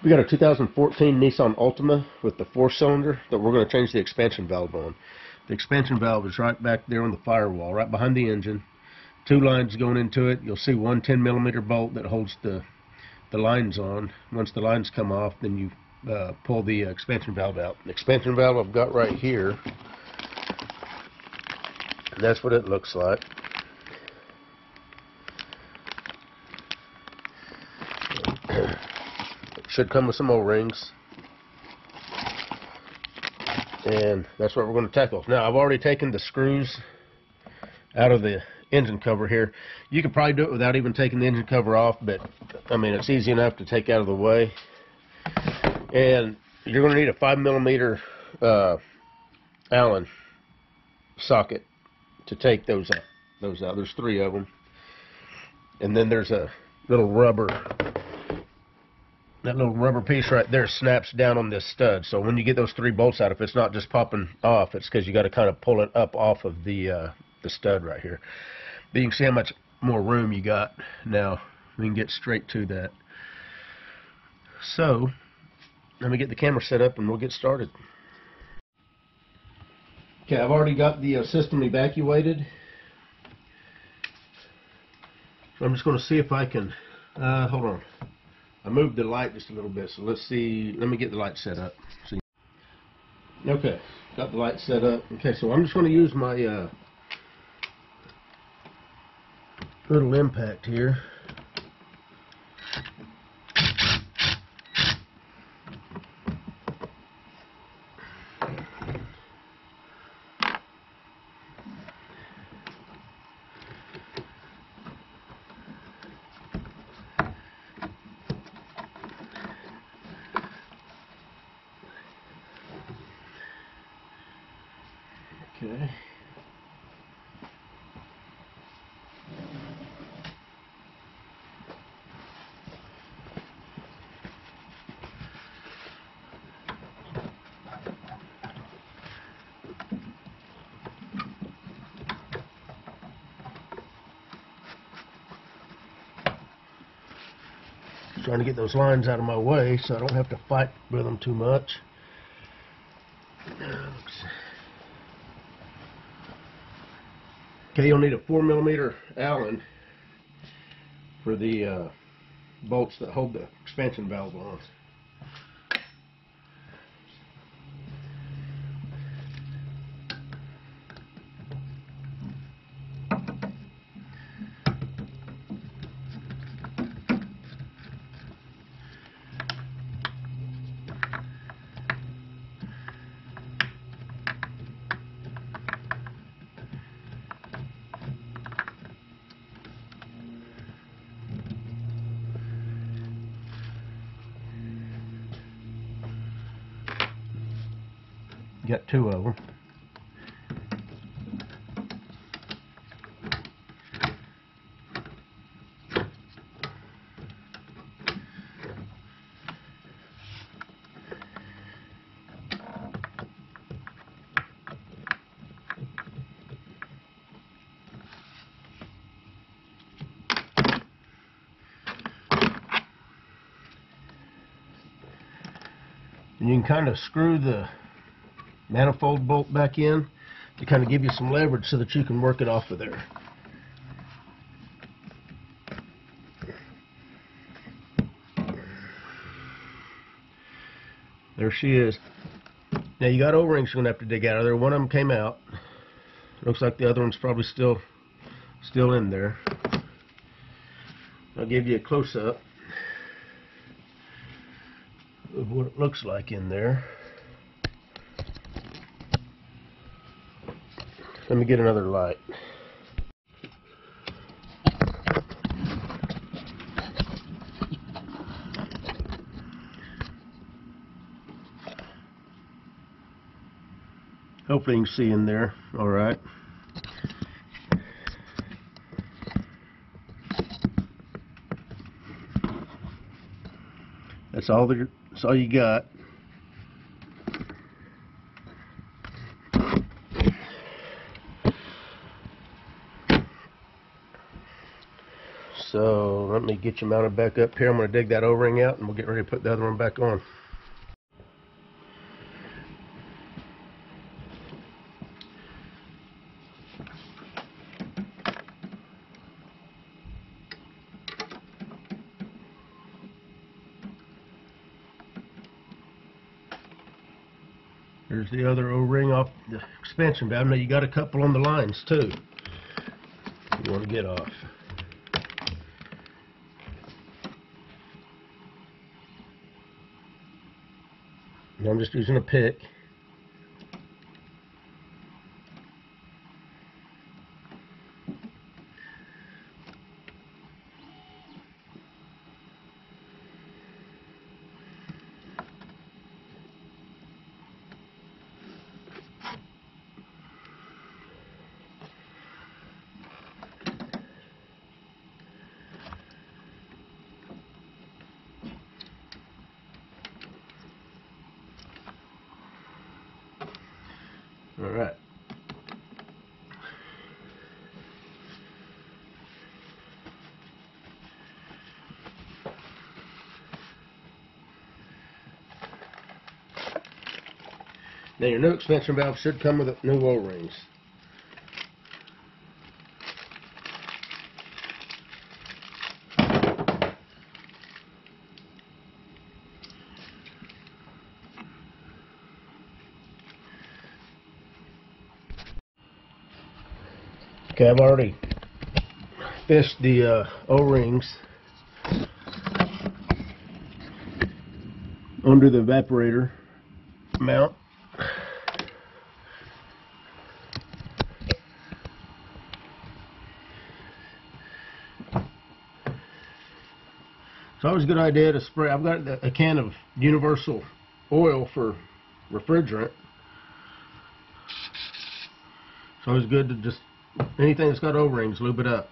We got a 2014 Nissan Altima with the 4-cylinder that we're going to change the expansion valve on. The expansion valve is right back there on the firewall, right behind the engine. 2 lines going into it. You'll see one 10mm bolt that holds the lines on. Once the lines come off, then you pull the expansion valve out. The expansion valve I've got right here. That's what it looks like. Should come with some O-rings, and that's what we're going to tackle. Now, I've already taken the screws out of the engine cover here. You could probably do it without even taking the engine cover off, but I mean, it's easy enough to take out of the way. And you're going to need a 5mm Allen socket to take those out. There's 3 of them, and then there's a little rubber. That little rubber piece right there snaps down on this stud. So when you get those 3 bolts out, if it's not just popping off, it's because you got to kind of pull it up off of the stud right here. But you can see how much more room you got. Now we can get straight to that. So let me get the camera set up and we'll get started. Okay, I've already got the system evacuated. So I'm just going to see if I can, hold on. I moved the light just a little bit, so let's see. Let me get the light set up. See. Okay, got the light set up. Okay, so I'm just going to use my little impact here. Okay. Trying to get those lines out of my way so I don't have to fight with them too much. Okay, you'll need a 4mm Allen for the bolts that hold the expansion valve on. Got 2 of them. And you can kind of screw the manifold bolt back in to kind of give you some leverage so that you can work it off of there. There she is. Now you got O-rings you're gonna have to dig out of there. One of them came out. Looks like the other one's probably still in there. I'll give you a close-up of what it looks like in there. Let me get another light. Hopefully you can see in there. All right. That's all you got. So let me get you mounted back up here. I'm going to dig that O-ring out and we'll get ready to put the other one back on. There's the other O-ring off the expansion valve. Now you got a couple on the lines too you want to get off. Now I'm just using a pick. All right. Now your new expansion valve should come with new O-rings. Okay, I've already fished the O-rings under the evaporator mount. It's always a good idea to spray. I've got a can of universal oil for refrigerant. It's always good to just, anything that's got O-rings, lube it up.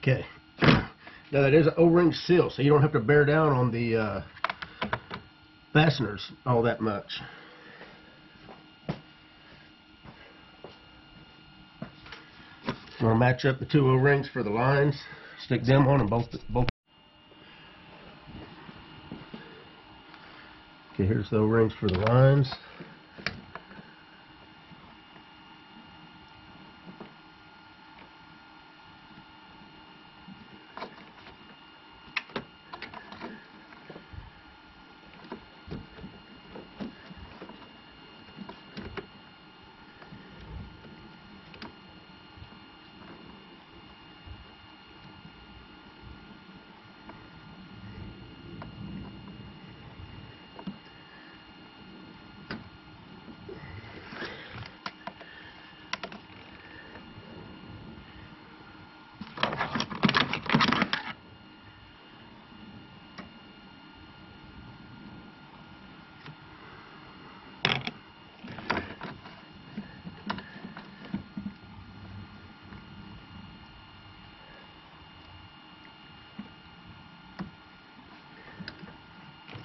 Okay. Now that is an O-ring seal, so you don't have to bear down on the fasteners all that much. I'm going to match up the two O-rings for the lines, stick them on and both. Okay, here's the O-rings for the lines.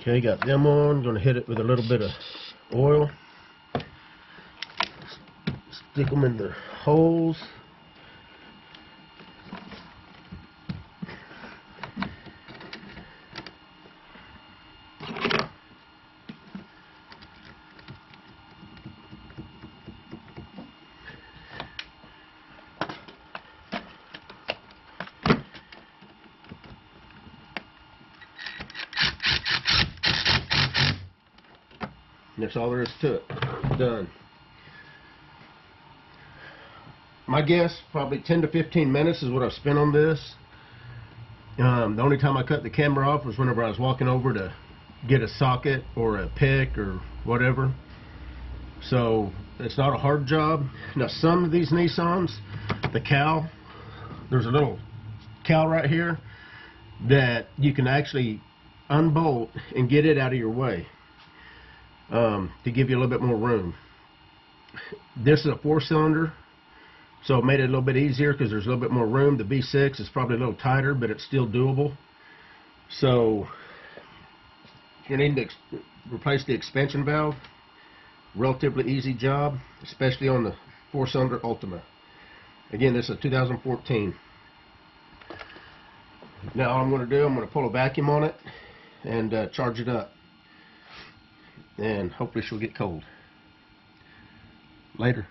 Okay, got them on. Gonna hit it with a little bit of oil. Stick them in the holes. That's all there is to it. Done. My guess, probably 10 to 15 minutes is what I've spent on this. The only time I cut the camera off was whenever I was walking over to get a socket or a pick or whatever. So it's not a hard job. Now some of these Nissans, the cowl, there's a little cowl right here that you can actually unbolt and get it out of your way. To give you a little bit more room. This is a 4-cylinder, so it made it a little bit easier because there's a little bit more room. The V6 is probably a little tighter, but it's still doable. So you're needing to replace the expansion valve. Relatively easy job, especially on the 4-cylinder Altima. Again, this is a 2014. Now all I'm going to do, I'm going to pull a vacuum on it and charge it up. And hopefully she'll get cold. Later.